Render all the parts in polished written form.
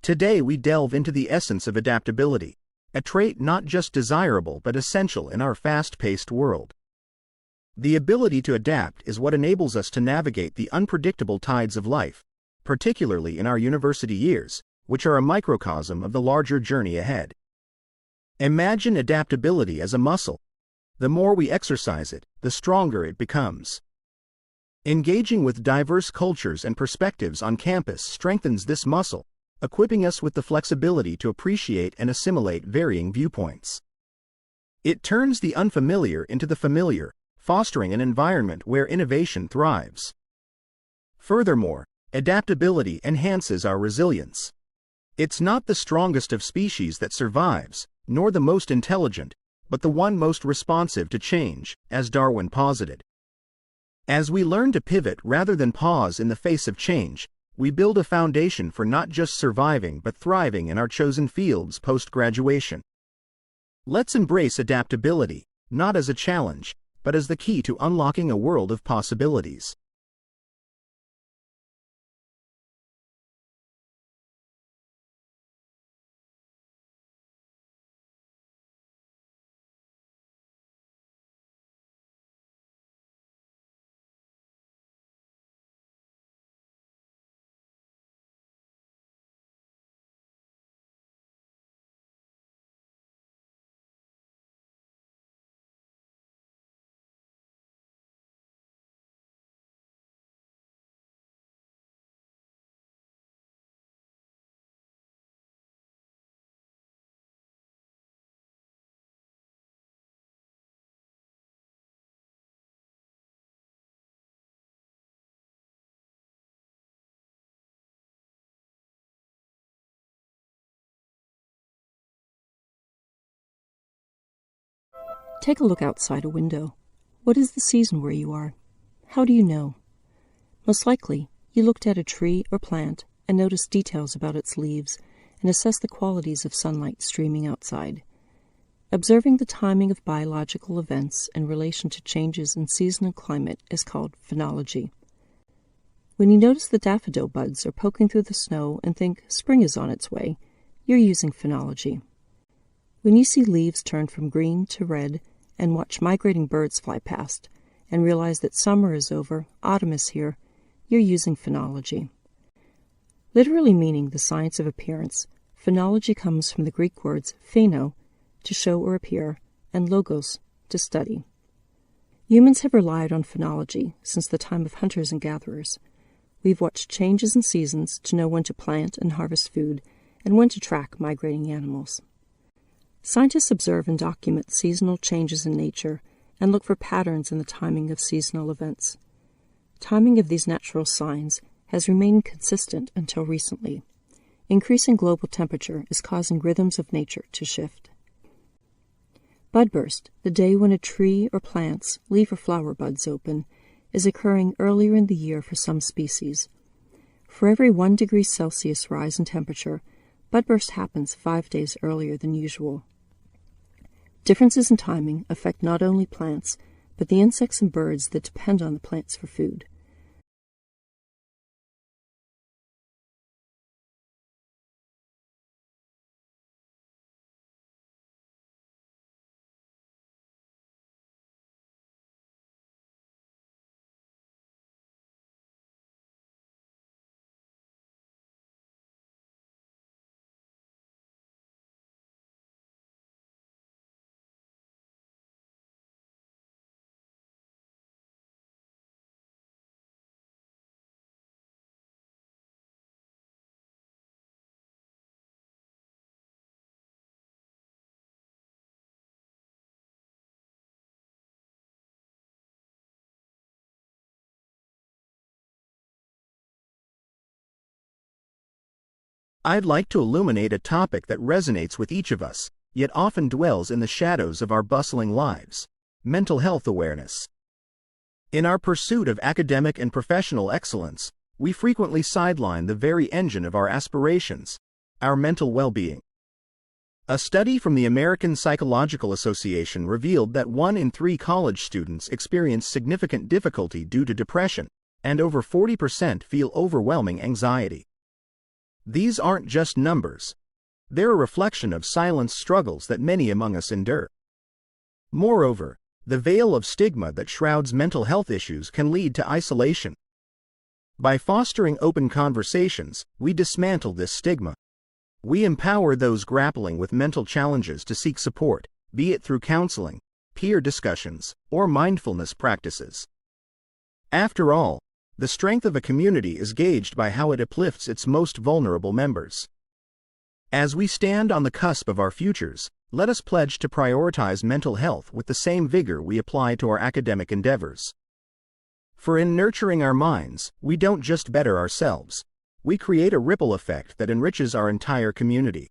Today we delve into the essence of adaptability, a trait not just desirable but essential in our fast-paced world. The ability to adapt is what enables us to navigate the unpredictable tides of life, particularly in our university years, which are a microcosm of the larger journey ahead. Imagine adaptability as a muscle. The more we exercise it, the stronger it becomes. Engaging with diverse cultures and perspectives on campus strengthens this muscle, equipping us with the flexibility to appreciate and assimilate varying viewpoints. It turns the unfamiliar into the familiar, fostering an environment where innovation thrives. Furthermore, adaptability enhances our resilience. It's not the strongest of species that survives, nor the most intelligent, but the one most responsive to change, as Darwin posited. As we learn to pivot rather than pause in the face of change, we build a foundation for not just surviving but thriving in our chosen fields post-graduation. Let's embrace adaptability, not as a challenge, but as the key to unlocking a world of possibilities. Take a look outside a window. What is the season where you are? How do you know? Most likely, you looked at a tree or plant and noticed details about its leaves and assessed the qualities of sunlight streaming outside. Observing the timing of biological events in relation to changes in season and climate is called phenology. When you notice the daffodil buds are poking through the snow and think spring is on its way, you're using phenology. When you see leaves turn from green to red and watch migrating birds fly past and realize that summer is over, autumn is here, you're using phenology. Literally meaning the science of appearance, phenology comes from the Greek words pheno, to show or appear, and logos, to study. Humans have relied on phenology since the time of hunters and gatherers. We've watched changes in seasons to know when to plant and harvest food and when to track migrating animals. Scientists observe and document seasonal changes in nature and look for patterns in the timing of seasonal events. Timing of these natural signs has remained consistent until recently. Increasing global temperature is causing rhythms of nature to shift. Budburst, the day when a tree or plant's leaf or flower buds open, is occurring earlier in the year for some species. For every 1 degree Celsius rise in temperature, budburst happens 5 days earlier than usual. Differences in timing affect not only plants, but the insects and birds that depend on the plants for food. I'd like to illuminate a topic that resonates with each of us, yet often dwells in the shadows of our bustling lives: mental health awareness. In our pursuit of academic and professional excellence, we frequently sideline the very engine of our aspirations, our mental well-being. A study from the American Psychological Association revealed that 1 in 3 college students experience significant difficulty due to depression, and over 40% feel overwhelming anxiety. These aren't just numbers. They're a reflection of silent struggles that many among us endure. Moreover, the veil of stigma that shrouds mental health issues can lead to isolation. By fostering open conversations, we dismantle this stigma. We empower those grappling with mental challenges to seek support, be it through counseling, peer discussions, or mindfulness practices. After all, the strength of a community is gauged by how it uplifts its most vulnerable members. As we stand on the cusp of our futures, let us pledge to prioritize mental health with the same vigor we apply to our academic endeavors. For in nurturing our minds, we don't just better ourselves. We create a ripple effect that enriches our entire community.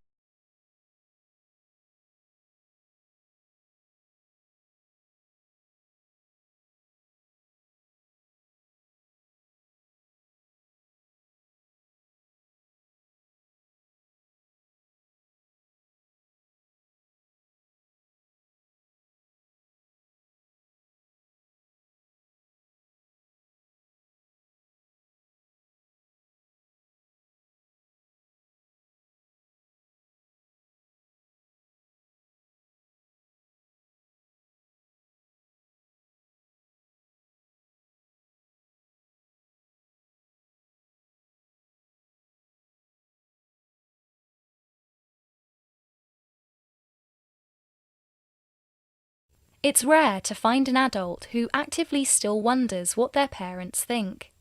It's rare to find an adult who actively still wonders what their parents think.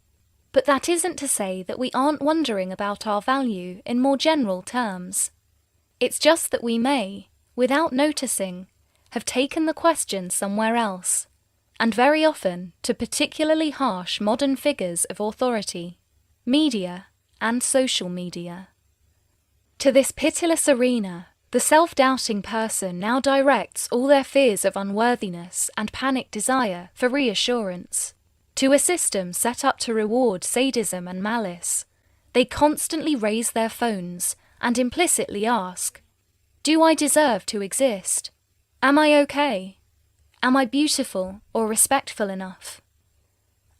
But that isn't to say that we aren't wondering about our value in more general terms. It's just that we may, without noticing, have taken the question somewhere else, and very often to particularly harsh modern figures of authority, media, and social media. To this pitiless arena, the self-doubting person now directs all their fears of unworthiness and panic desire for reassurance. To a system set up to reward sadism and malice, they constantly raise their phones and implicitly ask, "Do I deserve to exist? Am I okay? Am I beautiful or respectful enough?"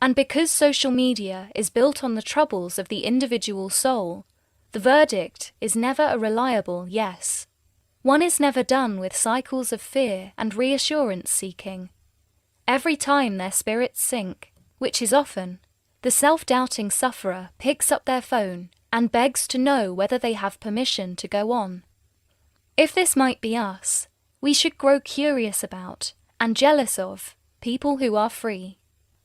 And because social media is built on the troubles of the individual soul, the verdict is never a reliable yes. One is never done with cycles of fear and reassurance seeking. Every time their spirits sink, which is often, the self-doubting sufferer picks up their phone and begs to know whether they have permission to go on. If this might be us, we should grow curious about and jealous of people who are free.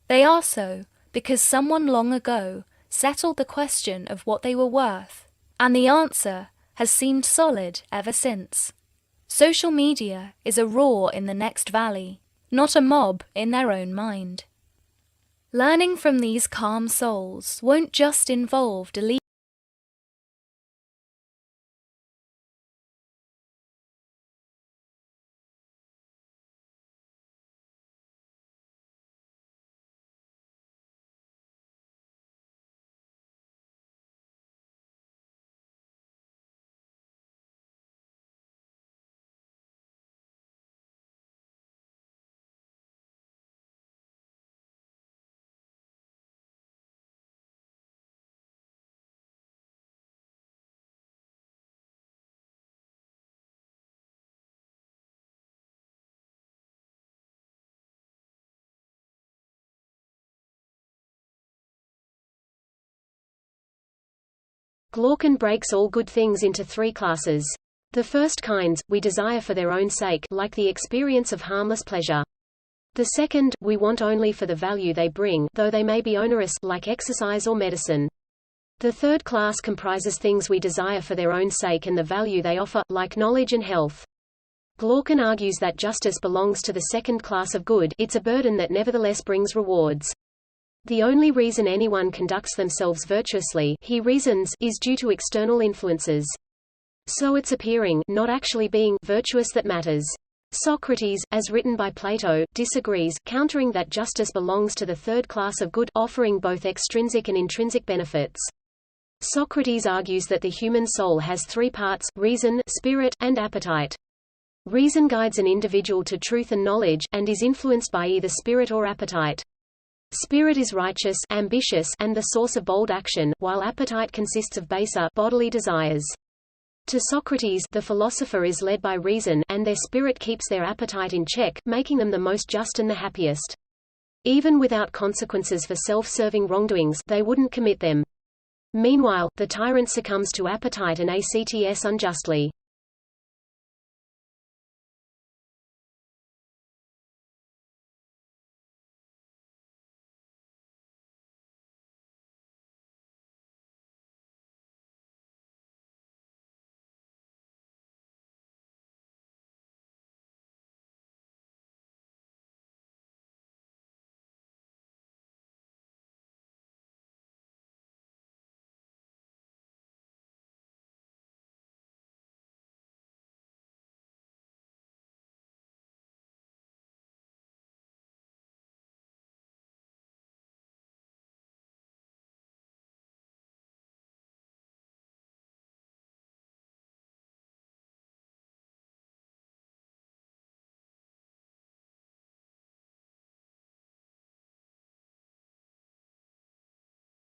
They are so because someone long ago settled the question of what they were worth, and the answer has seemed solid ever since. Social media is a roar in the next valley, not a mob in their own mind. Learning from these calm souls won't just involve deleting Glaucon breaks all good things into 3 classes. The first kinds, we desire for their own sake, like the experience of harmless pleasure. The second, we want only for the value they bring, though they may be onerous, like exercise or medicine. The third class comprises things we desire for their own sake and the value they offer, like knowledge and health. Glaucon argues that justice belongs to the second class of good, it's a burden that nevertheless brings rewards. The only reason anyone conducts themselves virtuously, he reasons, is due to external influences. So it's appearing, not actually being, virtuous that matters. Socrates, as written by Plato, disagrees, countering that justice belongs to the third class of good, offering both extrinsic and intrinsic benefits. Socrates argues that the human soul has three parts: reason, spirit, and appetite. Reason guides an individual to truth and knowledge, and is influenced by either spirit or appetite. Spirit is righteous, ambitious, and the source of bold action, while appetite consists of baser, bodily desires. To Socrates, the philosopher is led by reason, and their spirit keeps their appetite in check, making them the most just and the happiest. Even without consequences for self-serving wrongdoings, they wouldn't commit them. Meanwhile, the tyrant succumbs to appetite and acts unjustly.